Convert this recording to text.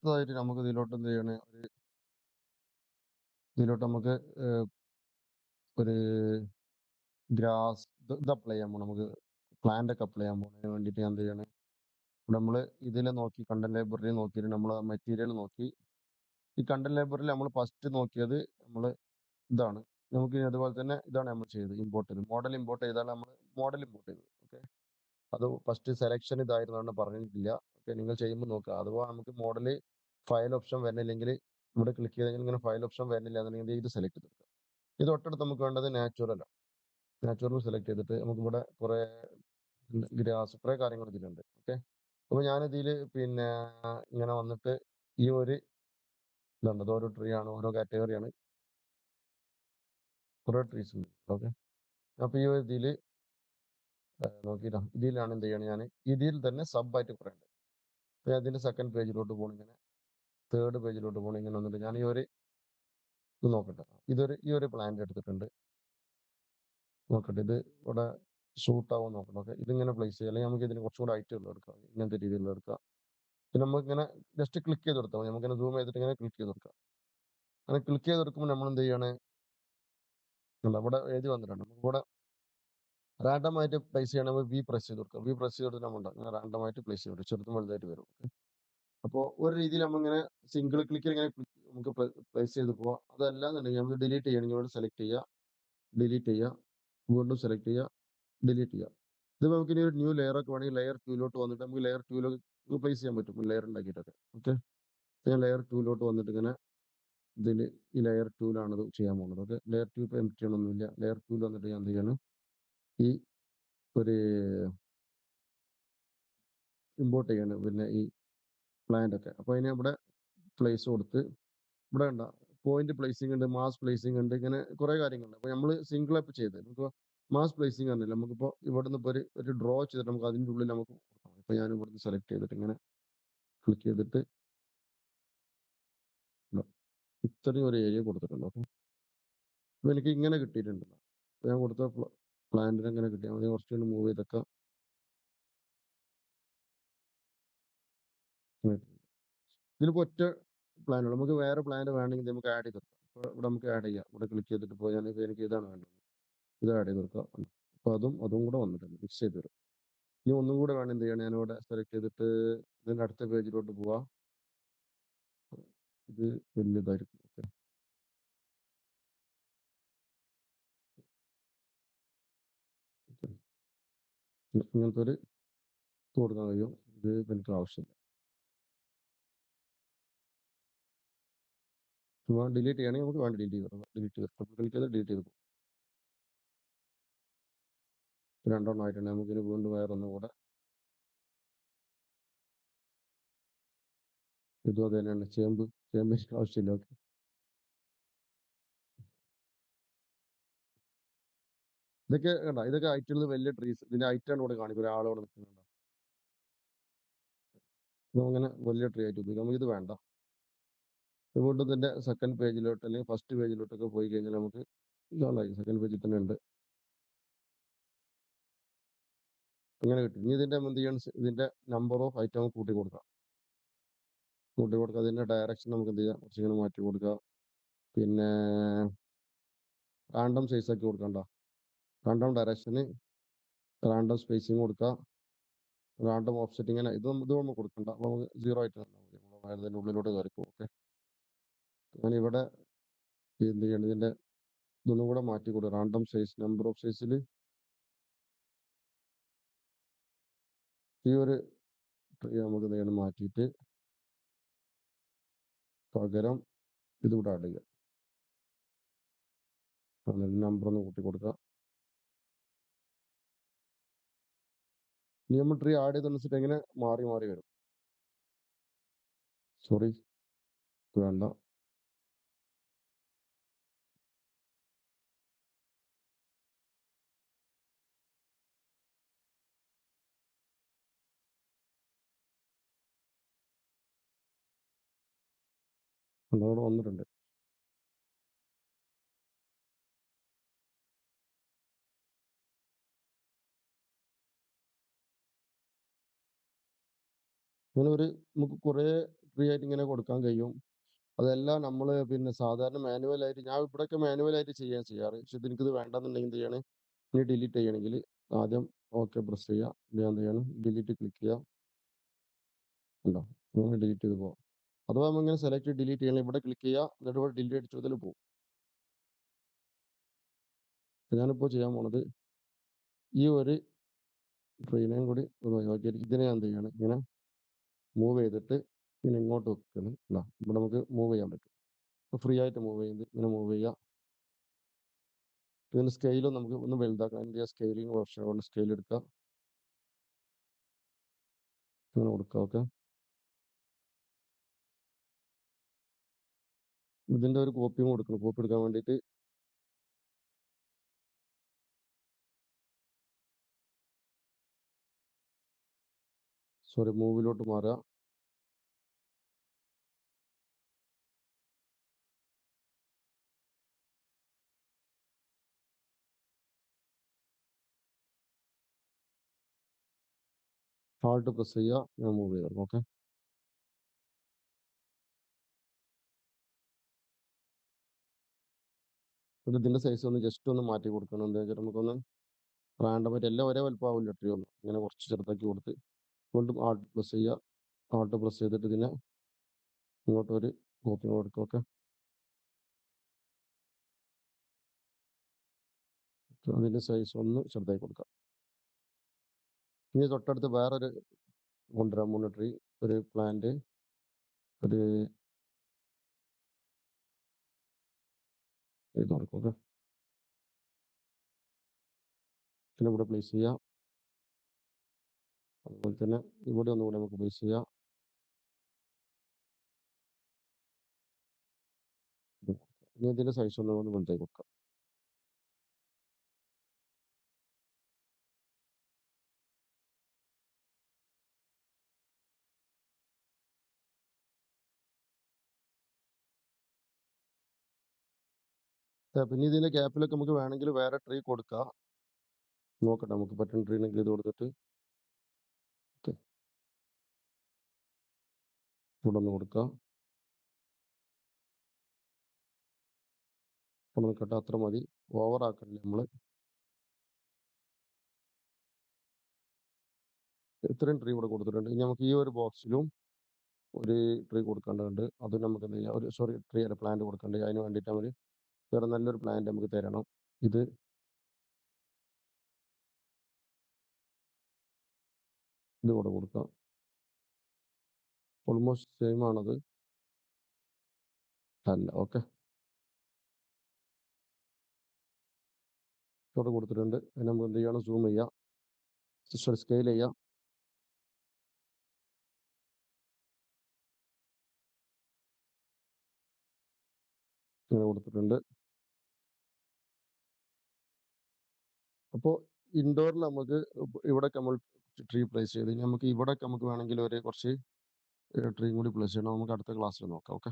അടുത്തതായിട്ട് നമുക്ക് ഇതിലോട്ട് എന്ത് ചെയ്യണേ, ഇതിലോട്ട് നമുക്ക് ഒരു ഗ്രാസ് ഇത് അപ്ലൈ ചെയ്യാൻ പോകണം. നമുക്ക് പ്ലാന്റ് ഒക്കെ അപ്ലൈ ചെയ്യാൻ പോകുന്നതിന് വേണ്ടിയിട്ട് ഞാൻ എന്ത് ചെയ്യണേ, ഇവിടെ നമ്മൾ ഇതിൽ നോക്കി കണ്ടന്റ് ലൈബ്രറി നോക്കിയിട്ട് നമ്മൾ മെറ്റീരിയൽ നോക്കി. ഈ കണ്ടന്റ് ലൈബ്രറിയിൽ നമ്മൾ ഫസ്റ്റ് നോക്കിയത് നമ്മൾ ഇതാണ്. നമുക്ക് ഇനി അതുപോലെ തന്നെ ഇതാണ് നമ്മൾ ചെയ്തത്, ഇമ്പോർട്ട് ചെയ്ത് മോഡൽ ഇമ്പോർട്ട് ചെയ്താണ് നമ്മൾ മോഡൽ ഇമ്പോർട്ട് ചെയ്തത്. ഓക്കെ, അത് ഫസ്റ്റ് സെലക്ഷൻ ഇതായിരുന്നാണ് പറഞ്ഞിട്ടില്ല. ഓക്കെ, നിങ്ങൾ ചെയ്യുമ്പോൾ നോക്കുക. അഥവാ നമുക്ക് മോഡൽ ഫയൽ ഓപ്ഷൻ വരുന്നില്ലെങ്കിൽ ഇവിടെ ക്ലിക്ക് ചെയ്തെങ്കിൽ ഇങ്ങനെ ഫയൽ ഓപ്ഷൻ വരുന്നില്ല എന്നുണ്ടെങ്കിൽ ഇത് സെലക്ട് ചെയ്തെടുക്കുക. ഇത് തൊട്ടടുത്ത് നമുക്ക് വേണ്ടത് നാച്ചുറലാണ്. നാച്ചുറൽ സെലക്ട് ചെയ്തിട്ട് നമുക്ക് ഇവിടെ കുറെ ഗ്രാസ് കുറെ കാര്യങ്ങൾ ഇതിലുണ്ട്. ഓക്കെ, അപ്പോൾ ഞാനിതിൽ പിന്നെ ഇങ്ങനെ വന്നിട്ട് ഈ ഒരു ഇതുണ്ട്, ഓരോ ട്രീ ആണ്, ഓരോ കാറ്റഗറിയാണ്, കുറേ ട്രീസ് ഉണ്ട്. ഓക്കെ, അപ്പോൾ ഈ ഒരു ഇതിൽ നോക്കിയിട്ടാ ഇതിലാണ് എന്ത് ചെയ്യണം, ഞാൻ ഇതിൽ തന്നെ സബ് ആയിട്ട് കുറേ ഉണ്ട്. അപ്പോൾ അതിന്റെ സെക്കൻഡ് പേജിലോട്ട് പോകണം, ഇങ്ങനെ തേർഡ് പേജിലോട്ട് പോകണം. ഇങ്ങനെ വന്നിട്ട് ഞാൻ ഈ ഒരു ഇത് നോക്കട്ടെ, ഈ ഒരു പ്ലാന്റ് എടുത്തിട്ടുണ്ട്. നോക്കട്ടെ, ഇത് ഇവിടെ ഷൂട്ട് ആവും നോക്കണം. ഓക്കെ, ഇതിങ്ങനെ പ്ലേസ് ചെയ്യുക, അല്ലെങ്കിൽ നമുക്ക് ഇതിന് കുറച്ചുകൂടെ ഹൈറ്റ് ഉള്ള എടുക്കാം, ഇങ്ങനത്തെ രീതിയിലുള്ള എടുക്കാം. പിന്നെ നമുക്ക് ഇങ്ങനെ ജസ്റ്റ് ക്ലിക്ക് ചെയ്ത് കൊടുത്താൽ മതി. നമുക്കിങ്ങനെ സൂം ചെയ്തിട്ട് ഇങ്ങനെ ക്ലിക്ക് ചെയ്ത് കൊടുക്കാം. അങ്ങനെ ക്ലിക്ക് ചെയ്ത് കൊടുക്കുമ്പോൾ നമ്മൾ എന്ത് ചെയ്യണേ, ഇവിടെ എഴുതി വന്നിട്ടുണ്ട്. നമുക്ക് ഇവിടെ റാൻഡം ആയിട്ട് പ്ലേസ് ചെയ്യണമെങ്കിൽ വി പ്രസ് ചെയ്ത് കൊടുക്കുക. വി പ്രസ് ചെയ്ത് കൊടുത്ത് നമ്മൾ അങ്ങനെ റാൻഡം ആയിട്ട് പ്ലേസ് ചെയ്ത് കൊടുക്കും, ചെറുതും വലുതായിട്ട് വരും. അപ്പോൾ ഒരു രീതിയിൽ നമ്മളിങ്ങനെ സിംഗിൾ ക്ലിക്കിൽ ഇങ്ങനെ നമുക്ക് പ്ലേസ് ചെയ്ത് പോവാം. അതല്ലാന്നുണ്ടെങ്കിൽ നമുക്ക് ഡിലീറ്റ് ചെയ്യണമെങ്കിൽ ഇവിടെ സെലക്ട് ചെയ്യുക, ഡിലീറ്റ് ചെയ്യുക, വീണ്ടും സെലക്ട് ചെയ്യുക, ഡിലീറ്റ് ചെയ്യുക. ഇത് നമുക്ക് ഇനി ഒരു ന്യൂ ലെയർ ഒക്കെ വേണമെങ്കിൽ ലെയർ 2 വന്നിട്ട് നമുക്ക് ലെയർ 2 പ്ലേസ് ചെയ്യാൻ പറ്റും, ലെയർ ഉണ്ടാക്കിയിട്ടൊക്കെ. ഓക്കെ, ഞാൻ ലെയർ 2 വന്നിട്ട് ഇങ്ങനെ ഇതിൽ ഈ ലെയർ 2 ഇത് ചെയ്യാൻ പോകുന്നത്. ഓക്കെ, ലെയർ 2 ഇപ്പോൾ എംപ്റ്റി ഒന്നുമില്ല. ലെയർ 2 വന്നിട്ട് ഞാൻ എന്ത് ചെയ്യണം, ഈ ഒരു ഇമ്പോർട്ട് ചെയ്യണം, പിന്നെ ഈ പ്ലാന്റ് ഒക്കെ. അപ്പോൾ അതിനെ ഇവിടെ പ്ലേസ് കൊടുത്ത് ഇവിടെ ഉണ്ട പോയിന്റ് പ്ലേസിംഗ് ഉണ്ട്, മാസ് പ്ലേസിംഗ് ഉണ്ട്, ഇങ്ങനെ കുറെ കാര്യങ്ങളുണ്ട്. അപ്പോൾ നമ്മൾ സിംഗിൾ ആപ്പ് ചെയ്ത് നമുക്ക് മാസ് പ്ലേസിംഗ് ആണെന്നില്ല, നമുക്കിപ്പോൾ ഇവിടെ നിന്ന് ഇപ്പോൾ ഒരു ഡ്രോ ചെയ്തിട്ട് നമുക്ക് അതിൻ്റെ ഉള്ളിൽ നമുക്ക് കൊടുക്കാം. ഇപ്പോൾ ഞാൻ ഇവിടുന്ന് സെലക്ട് ചെയ്തിട്ട് ഇങ്ങനെ ക്ലിക്ക് ചെയ്തിട്ട് ഇത്രയും ഒരു ഏരിയ കൊടുത്തിട്ടുണ്ട്. ഓക്കെ, അപ്പോൾ എനിക്ക് ഇങ്ങനെ കിട്ടിയിട്ടുണ്ട്. ഞാൻ കൊടുത്ത പ്ലാന്റിന് എങ്ങനെ കിട്ടിയാൽ മതി, കുറച്ചുകൂടി മൂവ് ചെയ്തൊക്കെ ഇതിലിപ്പോൾ ഒറ്റ പ്ലാനുള്ളൂ. നമുക്ക് വേറെ പ്ലാൻ വേണമെങ്കിൽ നമുക്ക് ആഡ് ചെയ്ത് കൊടുക്കാം. അപ്പോൾ ഇവിടെ നമുക്ക് ആഡ് ചെയ്യാം. ഇവിടെ ക്ലിക്ക് ചെയ്തിട്ട് പോയാൽ എനിക്ക് ഇതാണ് വേണ്ടത്, ഇത് ആഡ് ചെയ്ത് കൊടുക്കാം. അപ്പോൾ അതും കൂടെ വന്നിട്ടുണ്ട്, ഫിക്സ് ചെയ്ത് തരും. ഇനി ഒന്നും കൂടെ വേണം എന്ത് ചെയ്യണം, ഞാനിവിടെ സെലക്ട് ചെയ്തിട്ട് ഇതിൻ്റെ അടുത്ത പേജിലോട്ട് പോവാം. ഇത് വലിയതായിരിക്കും. ഓക്കെ, ഇങ്ങനത്തെ ഒരു കൊടുക്കാൻ കഴിയും. ഇത് എനിക്ക് ആവശ്യമില്ല. ഡിലീറ്റ് ചെയ്യണമെങ്കിൽ നമുക്ക് വേണ്ടി ഡിലീറ്റ് ചെയ്ത് ഡിലീറ്റ് ചെയ്ത് ഡിലീറ്റ് ചെയ്ത് പോകും. രണ്ടെണ്ണം ആയിട്ടുണ്ട്. നമുക്കിനി വീണ്ടും വേറെ ഒന്നും കൂടെ ഇതും അത് തന്നെയാണ്. ചേമ്പിന് ആവശ്യമില്ല. ഓക്കെ, ഇതൊക്കെ കണ്ട, ഇതൊക്കെ ഹൈറ്റുള്ളത് വലിയ ട്രീസ്. ഇതിന്റെ ഹൈറ്റാണ് ഇവിടെ കാണിക്കും, ഒരാളോട് നിൽക്കുന്നുണ്ടോ. അങ്ങനെ വലിയ ട്രീ ആയിട്ട് ഉപയോഗിക്കാം. നമുക്കിത് വേണ്ട. വീണ്ടും ഇതിന്റെ സെക്കൻഡ് പേജിലോട്ട് അല്ലെങ്കിൽ ഫസ്റ്റ് പേജിലോട്ടൊക്കെ പോയി കഴിഞ്ഞാൽ നമുക്ക് ഇതാണ് സെക്കൻഡ് പേജിൽ തന്നെ ഉണ്ട്. അങ്ങനെ കിട്ടും. ഇനി ഇതിന്റെ എന്ത് ചെയ്യണം, ഇതിന്റെ നമ്പർ ഓഫ് ഐറ്റം കൂട്ടി കൊടുക്കാം. അതിന്റെ ഡയറക്ഷൻ നമുക്ക് എന്ത് ചെയ്യാം, കുറച്ചിങ്ങനെ മാറ്റി കൊടുക്കാം. പിന്നെ റാൻഡം സൈസ് ആക്കി കൊടുക്കണ്ട, റാൻഡം ഡയറക്ഷന്, റാൻഡം സ്പേസിങ് കൊടുക്കാം, റാൻഡം ഓഫ്സെറ്റ്. ഇങ്ങനെ ഇത് നമുക്ക് കൊടുക്കണ്ട. അപ്പോൾ നമുക്ക് 0 ആയിട്ട് തന്നെ മതി. അതിന്റെ ഉള്ളിലോട്ട് കയറിപ്പോ. ഓക്കെ, ഞാനിവിടെ എന്ത് ചെയ്യണം, ഇതിന്റെ ഇതൊന്നും കൂടെ മാറ്റി കൊടുക്കുക. റാൻഡം സൈസ്, നമ്പർ ഓഫ് സൈസിൽ ഈ ഒരു നമുക്ക് എന്ത് ചെയ്യണം, മാറ്റിയിട്ട് പകരം ഇതിവിടെ ആഡ് ചെയ്യാം. നമ്പർ ഒന്ന് കൂട്ടി കൊടുക്കുക. നമ്മൾ ട്രീ ആഡ് ചെയ്തനുസരിച്ച് എങ്ങനെ മാറി മാറി വരും. സോറി, വേണ്ട. അതോടെ വന്നിട്ടുണ്ട്. അങ്ങനെ നമുക്ക് കുറേ ട്രീ ആയിട്ട് ഇങ്ങനെ കൊടുക്കാൻ കഴിയും. അതെല്ലാം നമ്മൾ പിന്നെ സാധാരണ മാനുവലായിട്ട് ഞാൻ ഇവിടെയൊക്കെ മാനുവലായിട്ട് ചെയ്യാറ്. പക്ഷെ എനിക്കിത് വേണ്ടെന്നുണ്ടെങ്കിൽ എന്ത് ചെയ്യാണ്, ഇനി ഡിലീറ്റ് ചെയ്യണമെങ്കിൽ ആദ്യം ഓക്കെ പ്രസ് ചെയ്യുക. ഞാൻ എന്ത് ചെയ്യണം, ഡിലീറ്റ് ക്ലിക്ക് ചെയ്യുക. ഉണ്ടോ, ഇങ്ങനെ ഡിലീറ്റ് ചെയ്ത് പോകാം. അഥവാ നമ്മളിങ്ങനെ സെലക്ട് ഡിലീറ്റ് ചെയ്യണം, ഇവിടെ ക്ലിക്ക് ചെയ്യുക, എന്നിട്ട് ഇവിടെ ഡിലീറ്റ് അടിച്ചു ഇതിൽ പോകും. ഞാനിപ്പോൾ ചെയ്യാൻ പോണത് ഈ ഒരു ട്രെയിനെയും കൂടി ഒന്ന് ഒഴിവാക്കിയിട്ട് ഇതിനെ ഞാൻ എന്ത് ചെയ്യാണ്, ഇങ്ങനെ മൂവ് ചെയ്തിട്ട് ഇങ്ങനെ ഇങ്ങോട്ട് വെക്കുന്നത്. ഇവിടെ നമുക്ക് മൂവ് ചെയ്യാൻ പറ്റും. ഫ്രീ ആയിട്ട് മൂവ് ചെയ്യുന്നത് ഇങ്ങനെ മൂവ് ചെയ്യുക. ഇതിന് സ്കെയിലും നമുക്ക് ഒന്ന് വലുതാക്കാം. എന്ത് ചെയ്യുക, സ്കെയിലിംഗ് ഓപ്ഷൻ കൊണ്ട് സ്കെയിൽ എടുക്കുക, ഇങ്ങനെ കൊടുക്കുക. ഓക്കെ, ഇതിന്റെ ഒരു കോപ്പിയും കൊടുക്കണം. കോപ്പി എടുക്കാൻ വേണ്ടിയിട്ട് മൂവിലോട്ട് മാറുക. ഹാൾട്ട് പ്രസ് ചെയ്യുക, ഞാൻ മൂവ് ചെയ്യാം. ഓക്കെ, ഇതിന്റെ സൈസ് ഒന്ന് ജസ്റ്റ് ഒന്ന് മാറ്റി കൊടുക്കണം. എന്താ വെച്ചാൽ നമുക്കൊന്ന് റാൻഡമായിട്ട് എല്ലാം ഒരേ വലുപ്പമാവില്ല. ട്രീ ഒന്ന് ഇങ്ങനെ കുറച്ച് ചെറുതാക്കി കൊടുത്ത് വീണ്ടും ആൾട്ട് പ്രസ് ചെയ്യുക. ആൾട്ട് പ്രസ് ചെയ്തിട്ട് ഇതിനെ ഇങ്ങോട്ട് ഒരു കോപ്പി കൊടുക്കുക. ഓക്കെ, അതിന്റെ സൈസ് ഒന്ന് ചെറുതാക്കി കൊടുക്കുക. ഇനി തൊട്ടടുത്ത് വേറൊരു കൊണ്ടുവരാൻ പോകുന്ന ട്രീ, ഒരു പ്ലാന്റ്, ഒരു ഇത് കൊടുക്കും. ഓക്കെ, പിന്നെ ഇവിടെ പ്ലേസ് ചെയ്യാം. അതുപോലെ തന്നെ ഇവിടെ ഒന്നുകൂടെ നമുക്ക് പ്ലേസ് ചെയ്യാം. ഇനി ഇതിന്റെ സൈസ് ഒന്ന് വലുതായി കൊടുക്കാം. പിന്നെ ഇതിന്റെ ഗ്യാപ്പിലൊക്കെ നമുക്ക് വേണമെങ്കിൽ വേറെ ട്രീ കൊടുക്കാം. നോക്കട്ടെ, നമുക്ക് പറ്റുന്ന ട്രീ ഉണ്ടെങ്കിൽ ഇത് കൊടുത്തിട്ട് ഓക്കെ ഇവിടെ ഒന്ന് കൊടുക്കാം. ഇവിടെ നിൽക്കട്ടെ, അത്ര മതി. ഓവർ ആക്കണില്ല നമ്മൾ. ഇത്രയും ട്രീ ഇവിടെ കൊടുത്തിട്ടുണ്ട്. ഇനി നമുക്ക് ഈ ഒരു ബോക്സിലും ഒരു ട്രീ കൊടുക്കേണ്ടതുണ്ട്. അത് നമുക്ക് എന്ത് ചെയ്യാം, ഒരു ട്രീ അല്ല, പ്ലാന്റ് കൊടുക്കേണ്ടത്. അതിന് വേണ്ടിയിട്ട് അവർ വേറെ നല്ലൊരു പ്ലാന്റ് നമുക്ക് തരണം. ഇത് കൂടെ കൊടുക്കാം. ഓൾമോസ്റ്റ് സെയിം ആണത്. അല്ല, ഓക്കെ, ഇവിടെ കൊടുത്തിട്ടുണ്ട്. അതിന് നമുക്ക് എന്ത് ചെയ്യണം, സൂം ചെയ്യാം, സ്കെയിൽ ചെയ്യാം. ഇങ്ങനെ കൊടുത്തിട്ടുണ്ട്. അപ്പോൾ ഇൻഡോറിൽ നമുക്ക് ഇവിടെ നമ്മൾ ട്രീ പ്ലേസ് ചെയ്ത്, ഇനി നമുക്ക് ഇവിടെ നമുക്ക് വേണമെങ്കിൽ ഒരു കുറച്ച് ട്രീ കൂടി പ്ലേസ് ചെയ്യണം. നമുക്ക് അടുത്ത ക്ലാസ്സിൽ നോക്കാം. ഓക്കെ.